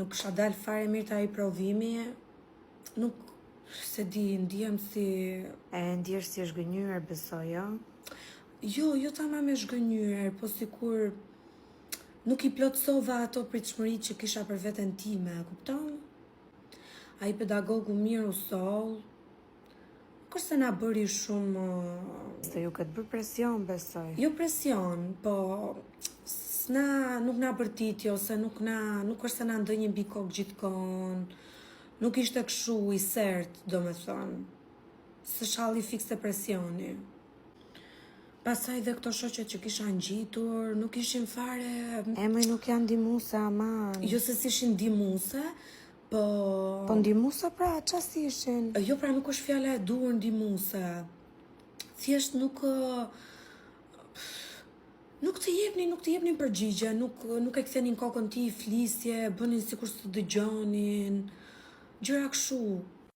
nuk kisha dalë fare mirë të ai provimi, nuk se di, ndihem si... E ndjesh si është gënjur, besoj, jo? Jo tamam e zhgënjur, po sikur nuk i plotësova ato pritshmëritë që kisha për veten time, kupton? Ai pedagogu mirë u soll, kurse na bëri shumë... Se ju këtë bërë presion, besoj. Jo presion, po nuk na bërtiti, ose nuk është se na ndënje mbi kokë gjithkohon, nuk ishte kështu i sert, do me thonë, së shalli fikse presioni. Pastaj dhe këto shoqet që kisha ngjitur, nuk ishin fare... Emri nuk janë ndihmuese, aman. Jo se s'ishin ndihmuese, po... Po ndihmuese pra, ç'as ishin? Jo pra nuk është fjala e duhur ndihmuese. Thjesht nuk të jepnin përgjigje, nuk e kthenin kokën ti, flisje, bënin sikur s'të dëgjonin, gjëra kështu.